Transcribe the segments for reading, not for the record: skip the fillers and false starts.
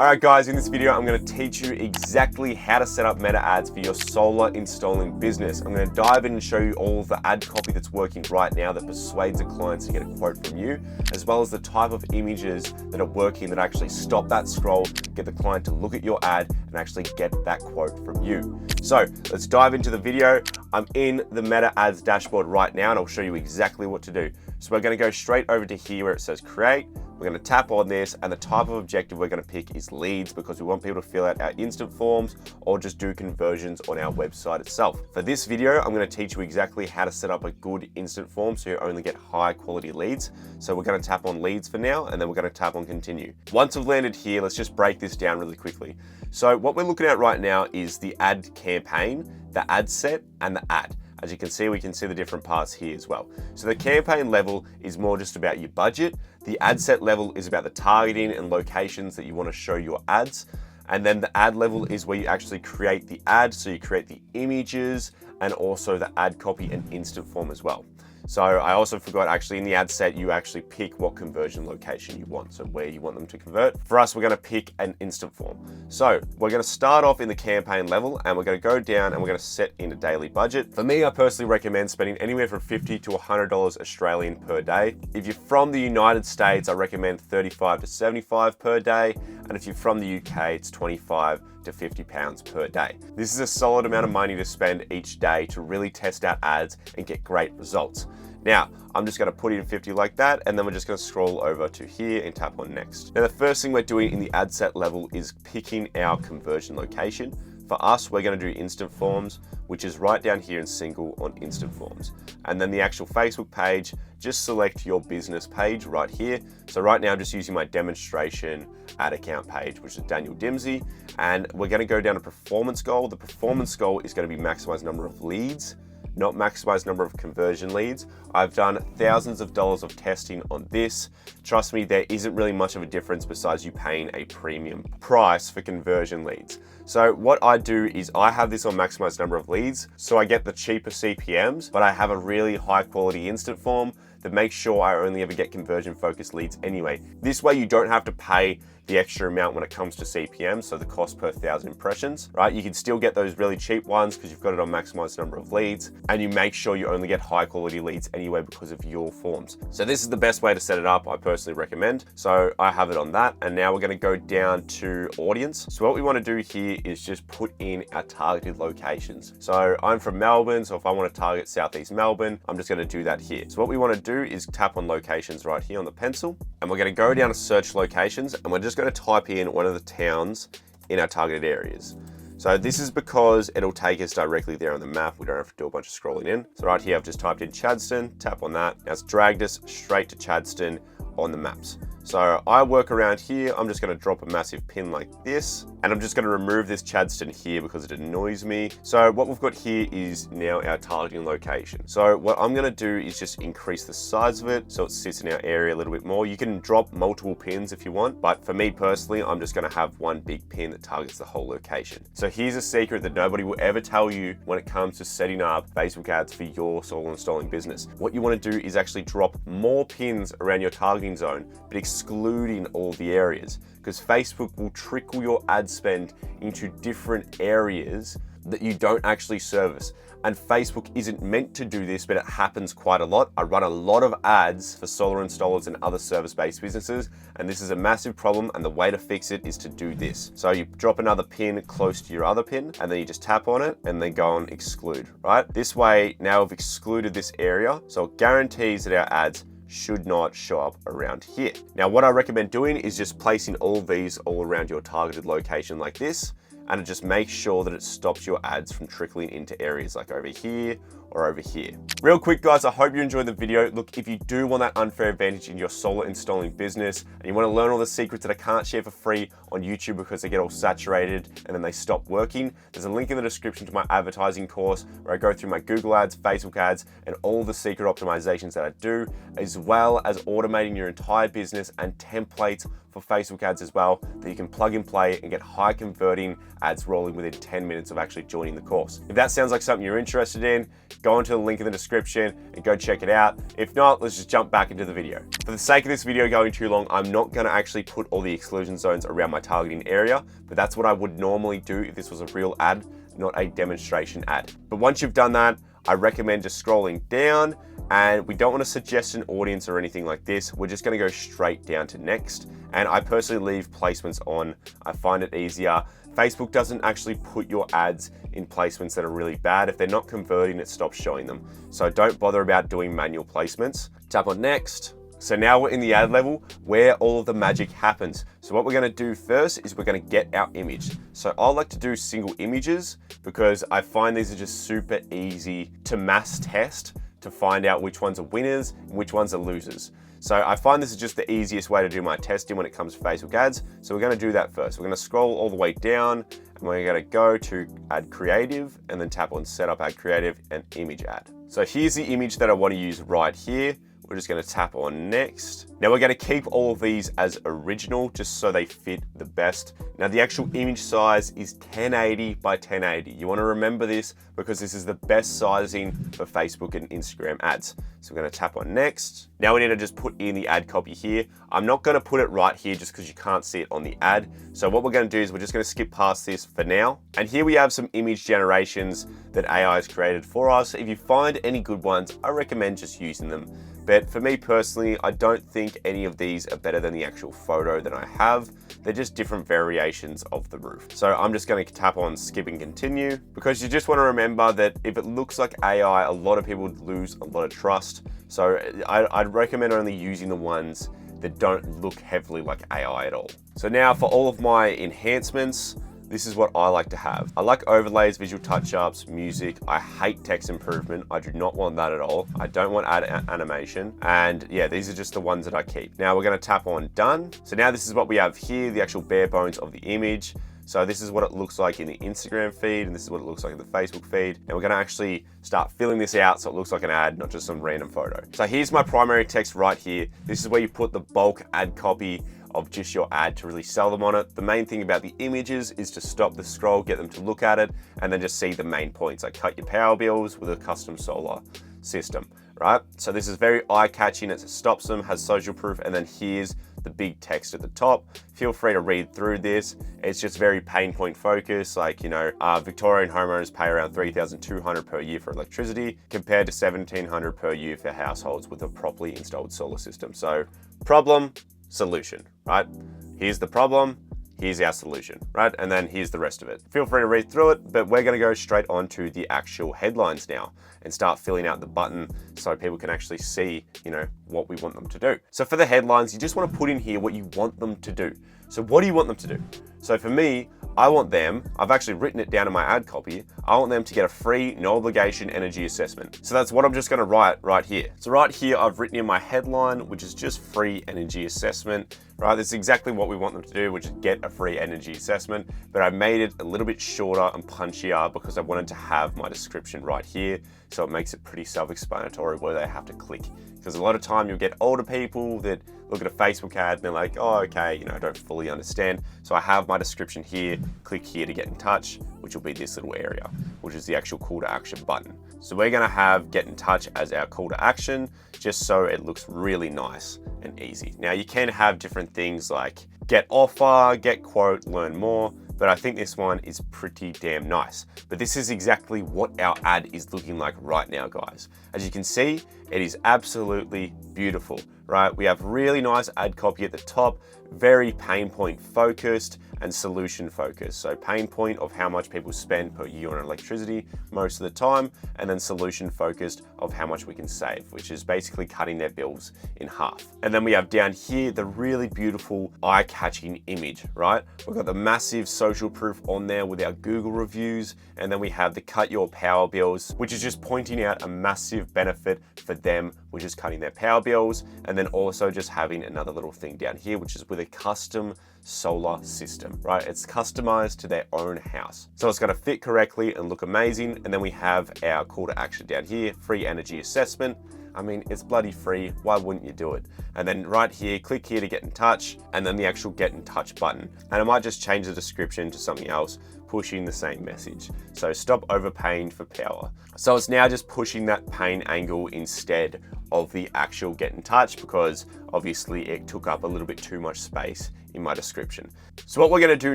Alright guys, in this video I'm going to teach you exactly how to set up meta ads for your solar installing business. I'm going to dive in and show you all of the ad copy that's working right now that persuades the clients to get a quote from you, as well as the type of images that are working that actually stop that scroll, get the client to look at your ad and actually get that quote from you. So let's dive into the video. I'm in the meta ads dashboard right now and I'll show you exactly what to do. So we're going to go straight over to here where it says create. We're going to tap on this, and the type of objective we're going to pick is leads, because we want people to fill out our instant forms or just do conversions on our website itself. For this video, I'm going to teach you exactly how to set up a good instant form so you only get high quality leads. So we're going to tap on leads for now, and then we're going to tap on continue. Once we've landed here, let's just break this down really quickly. So what we're looking at right now is the ad campaign, the ad set, and the ad. As you can see, we can see the different parts here as well. So the campaign level is more just about your budget. The ad set level is about the targeting and locations that you want to show your ads. And then the ad level is where you actually create the ad. So you create the images and also the ad copy and instant form as well. So I also forgot, actually in the ad set, you actually pick what conversion location you want. So where you want them to convert. For us, we're going to pick an instant form. So we're going to start off in the campaign level and we're going to go down and we're going to set in a daily budget. For me, I personally recommend spending anywhere from $50 to $100 Australian per day. If you're from the United States, I recommend 35 to 75 per day. And if you're from the UK, it's 25 to 50 pounds per day. This is a solid amount of money to spend each day to really test out ads and get great results. Now, I'm just going to put in 50 like that, and then we're just going to scroll over to here and tap on next. Now, the first thing we're doing in the ad set level is picking our conversion location. For us, we're going to do instant forms, which is right down here in single on instant forms. And then the actual Facebook page, just select your business page right here. So right now I'm just using my demonstration ad account page, which is Daniel Dimsey. And we're going to go down to performance goal. The performance goal is going to be maximize number of leads, not maximize number of conversion leads. I've done thousands of dollars of testing on this. Trust me, there isn't really much of a difference besides you paying a premium price for conversion leads. So what I do is I have this on maximize number of leads, so I get the cheaper CPMs, but I have a really high quality instant form that makes sure I only ever get conversion focused leads anyway. This way you don't have to pay the extra amount when it comes to CPM, so the cost per 1,000 impressions, right? You can still get those really cheap ones because you've got it on maximized number of leads, and you make sure you only get high quality leads anyway because of your forms. So this is the best way to set it up, I personally recommend. So I have it on that, and now we're gonna go down to audience. So what we wanna do here is just put in our targeted locations. So I'm from Melbourne, so if I wanna target Southeast Melbourne, I'm just gonna do that here. So what we wanna do is tap on locations right here on the pencil, and we're gonna go down to search locations, and we're just going to type in one of the towns in our targeted areas. So this is because it'll take us directly there on the map. We don't have to do a bunch of scrolling in. So right here, I've just typed in Chadstone, tap on that. Now it's dragged us straight to Chadstone on the maps. So I work around here. I'm just going to drop a massive pin like this, and I'm just going to remove this Chadstone here because it annoys me. So what we've got here is now our targeting location. So what I'm going to do is just increase the size of it so it sits in our area a little bit more. You can drop multiple pins if you want, but for me personally, I'm just going to have one big pin that targets the whole location. So here's a secret that nobody will ever tell you when it comes to setting up Facebook ads for your solar installing business. What you want to do is actually drop more pins around your targeting zone, but excluding all the areas, because Facebook will trickle your ad spend into different areas that you don't actually service. And Facebook isn't meant to do this, but it happens quite a lot. I run a lot of ads for solar installers and other service-based businesses, and this is a massive problem, and the way to fix it is to do this. So you drop another pin close to your other pin, and then you just tap on it, and then go on exclude, right? This way, now we've excluded this area, so it guarantees that our ads should not show up around here. Now, what I recommend doing is just placing all of these all around your targeted location like this, and it just makes sure that it stops your ads from trickling into areas like over here or over here. Real quick guys, I hope you enjoyed the video. Look, if you do want that unfair advantage in your solar installing business and you want to learn all the secrets that I can't share for free on YouTube because they get all saturated and then they stop working, there's a link in the description to my advertising course where I go through my Google ads, Facebook ads, and all the secret optimizations that I do, as well as automating your entire business and templates for Facebook ads as well that you can plug and play and get high converting ads rolling within 10 minutes of actually joining the course. If that sounds like something you're interested in, go into the link in the description and go check it out. If not, let's just jump back into the video. For the sake of this video going too long, I'm not going to actually put all the exclusion zones around my targeting area, but that's what I would normally do if this was a real ad, not a demonstration ad. But once you've done that, I recommend just scrolling down, and we don't want to suggest an audience or anything like this. We're just going to go straight down to next. And I personally leave placements on. I find it easier. Facebook doesn't actually put your ads in placements that are really bad. If they're not converting, it stops showing them. So don't bother about doing manual placements. Tap on next. So now we're in the ad level where all of the magic happens. So what we're going to do first is we're going to get our image. So I like to do single images because I find these are just super easy to mass test to find out which ones are winners and which ones are losers. So I find this is just the easiest way to do my testing when it comes to Facebook ads. So we're going to do that first. We're going to scroll all the way down and we're going to go to add creative and then tap on setup add creative and image ad. So here's the image that I want to use right here. We're just going to tap on next. Now we're going to keep all of these as original just so they fit the best. Now the actual image size is 1080 by 1080. You want to remember this because this is the best sizing for Facebook and Instagram ads. So we're going to tap on next. Now we need to just put in the ad copy here. I'm not going to put it right here just because you can't see it on the ad. So what we're going to do is we're just going to skip past this for now. And here we have some image generations that AI has created for us. If you find any good ones, I recommend just using them. But for me personally, I don't think any of these are better than the actual photo that I have. They're just different variations of the roof. So I'm just going to tap on skip and continue because you just want to remember that if it looks like AI, a lot of people would lose a lot of trust. So I'd recommend only using the ones that don't look heavily like AI at all. So now for all of my enhancements, this is what I like to have. I like overlays, visual touch-ups, music. I hate text improvement. I do not want that at all. I don't want animation. And yeah, these are just the ones that I keep. Now we're gonna tap on done. So now this is what we have here, the actual bare bones of the image. So this is what it looks like in the Instagram feed, and this is what it looks like in the Facebook feed. And we're gonna actually start filling this out so it looks like an ad, not just some random photo. So here's my primary text right here. This is where you put the bulk ad copy of just your ad to really sell them on it. The main thing about the images is to stop the scroll, get them to look at it, and then just see the main points, like cut your power bills with a custom solar system, right? So this is very eye-catching, it stops them, has social proof, and then here's the big text at the top. Feel free to read through this. It's just very pain point focused, like, you know, Victorian homeowners pay around $3,200 per year for electricity compared to $1,700 per year for households with a properly installed solar system. So problem, solution, right? Here's the problem, here's our solution, right? And then here's the rest of it. Feel free to read through it, but we're gonna go straight on to the actual headlines now and start filling out the button so people can actually see, you know, what we want them to do. So for the headlines, you just wanna put in here what you want them to do. So what do you want them to do? So for me, I want them, I've actually written it down in my ad copy, I want them to get a free, no obligation energy assessment. So that's what I'm just gonna write right here. So right here, I've written in my headline, which is just free energy assessment, right? That's exactly what we want them to do, which is get a free energy assessment, but I made it a little bit shorter and punchier because I wanted to have my description right here. So it makes it pretty self-explanatory where they have to click. Because a lot of time you'll get older people that look at a Facebook ad and they're like, oh, okay, you know, I don't fully understand. So I have my description here, click here to get in touch, which will be this little area, which is the actual call to action button. So we're gonna have get in touch as our call to action, just so it looks really nice and easy. Now you can have different things like get offer, get quote, learn more, but I think this one is pretty damn nice. But this is exactly what our ad is looking like right now, guys. As you can see, it is absolutely beautiful, right? We have really nice ad copy at the top, very pain point focused and solution focused. So pain point of how much people spend per year on electricity most of the time, and then solution focused of how much we can save, which is basically cutting their bills in half. And then we have down here the really beautiful eye-catching image, right? We've got the massive social proof on there with our Google reviews, and then we have the cut your power bills, which is just pointing out a massive benefit for them, which is cutting their power bills. And and then also just having another little thing down here, which is with a custom solar system, right? It's customized to their own house. So it's gonna fit correctly and look amazing. And then we have our call to action down here, free energy assessment. I mean, it's bloody free. Why wouldn't you do it? And then right here, click here to get in touch, and then the actual get in touch button. And I might just change the description to something else, pushing the same message. So stop overpaying for power. So it's now just pushing that pain angle instead of the actual get in touch, because obviously it took up a little bit too much space in my description. So what we're gonna do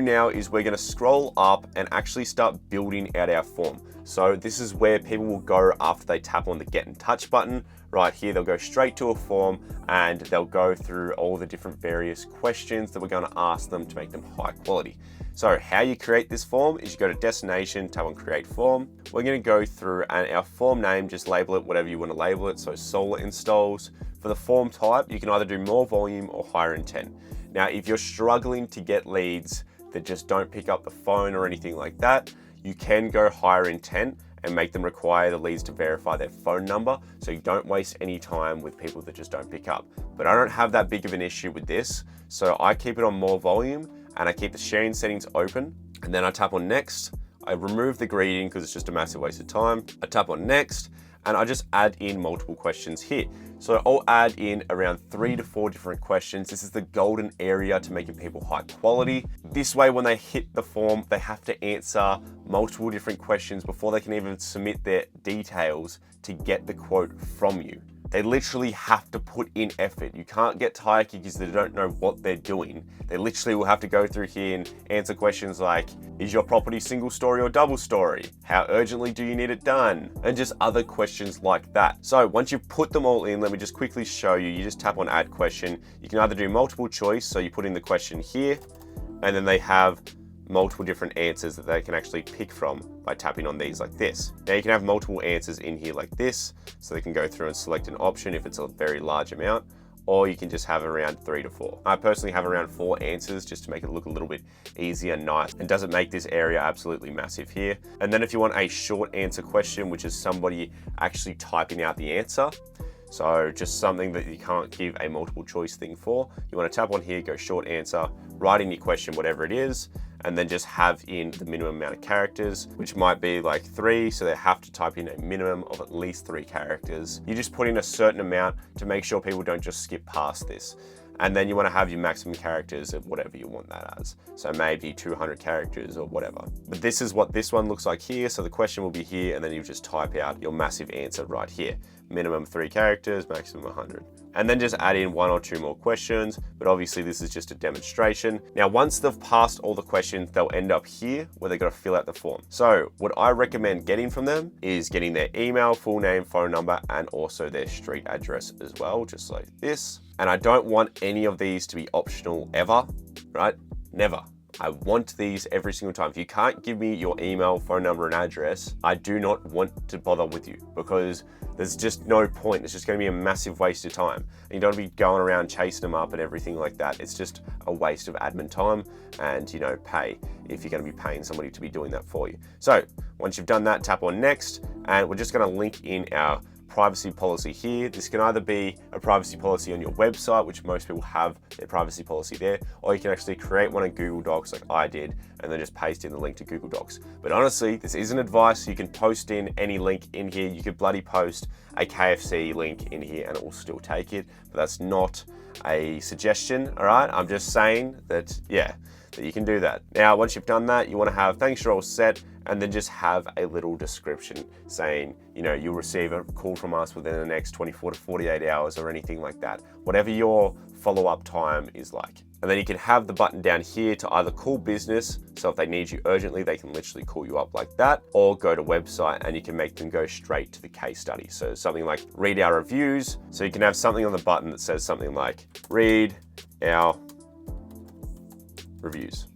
now is we're gonna scroll up and actually start building out our form. So this is where people will go after they tap on the get in touch button. Right here, they'll go straight to a form and they'll go through all the different various questions that we're gonna ask them to make them high quality. So how you create this form is you go to destination, tap on create form. We're gonna go through and our form name, just label it whatever you wanna label it. So solar installs. For the form type, you can either do more volume or higher intent. Now, if you're struggling to get leads that just don't pick up the phone or anything like that, you can go higher intent and make them require the leads to verify their phone number, so you don't waste any time with people that just don't pick up. But I don't have that big of an issue with this, so I keep it on more volume and I keep the sharing settings open, and then I tap on next. I remove the greeting because it's just a massive waste of time. I tap on next and I just add in multiple questions here. So I'll add in around 3 to 4 different questions. This is the golden area to making people high quality. This way, when they hit the form, they have to answer multiple different questions before they can even submit their details to get the quote from you. They literally have to put in effort. You can't get tire kickers that don't know what they're doing. They literally will have to go through here and answer questions like, is your property single story or double story? How urgently do you need it done? And just other questions like that. So once you've put them all in, let me just quickly show you. You just tap on add question. You can either do multiple choice, so you put in the question here, and then they have multiple different answers that they can actually pick from by tapping on these like this. Now you can have multiple answers in here like this, so they can go through and select an option if it's a very large amount, or you can just have around 3 to 4. I personally have around 4 answers just to make it look a little bit easier, nice, and doesn't make this area absolutely massive here. And then if you want a short answer question, which is somebody actually typing out the answer, so just something that you can't give a multiple choice thing for, you want to tap on here, go short answer, write in your question, whatever it is, and then just have in the minimum amount of characters, which might be like 3, so they have to type in a minimum of at least 3 characters. You just put in a certain amount to make sure people don't just skip past this. And then you want to have your maximum characters of whatever you want that as. So maybe 200 characters or whatever. But this is what this one looks like here. So the question will be here, and then you just type out your massive answer right here. Minimum 3 characters, maximum 100. And then just add in 1 or 2 more questions, but obviously this is just a demonstration. Now, once they've passed all the questions, they'll end up here where they've got to fill out the form. So what I recommend getting from them is getting their email, full name, phone number, and also their street address as well, just like this. And I don't want any of these to be optional ever, right? Never. I want these every single time. If you can't give me your email, phone number, and address, I do not want to bother with you, because there's just no point. It's just going to be a massive waste of time. And you don't want to be going around chasing them up and everything like that. It's just a waste of admin time and, you know, pay if you're going to be paying somebody to be doing that for you. So once you've done that, tap on next, and we're just going to link in our privacy policy here. This can either be a privacy policy on your website, which most people have their privacy policy there, or you can actually create one in Google Docs like I did, and then just paste in the link to Google Docs. But honestly, this isn't advice. You can post in any link in here. You could bloody post a KFC link in here and it will still take it, but that's not a suggestion, all right? I'm just saying that, yeah, that you can do that. Now, once you've done that, you want to have thanks, you're all set, and then just have a little description saying, you know, you'll receive a call from us within the next 24 to 48 hours or anything like that, whatever your follow-up time is like. And then you can have the button down here to either call business, so if they need you urgently, they can literally call you up like that, or go to website and you can make them go straight to the case study. So something like read our reviews. So you can have something on the button that says something like read our reviews.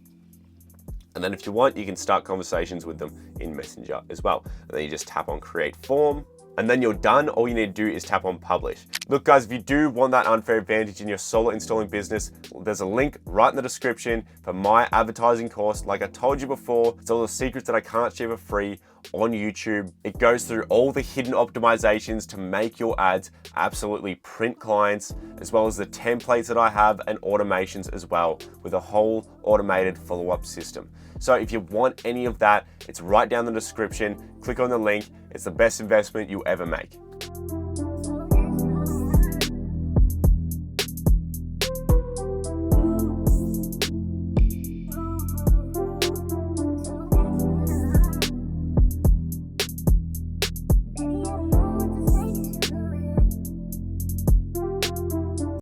And then if you want, you can start conversations with them in Messenger as well. And then you just tap on create form, and then you're done. All you need to do is tap on publish. Look guys, if you do want that unfair advantage in your solar installing business, there's a link right in the description for my advertising course. Like I told you before, it's all the secrets that I can't share for free. on YouTube. It goes through all the hidden optimizations to make your ads absolutely print clients, as well as the templates that I have and automations as well, with a whole automated follow-up system. So if you want any of that, it's right down in the description. Click on the link. It's the best investment you'll ever make.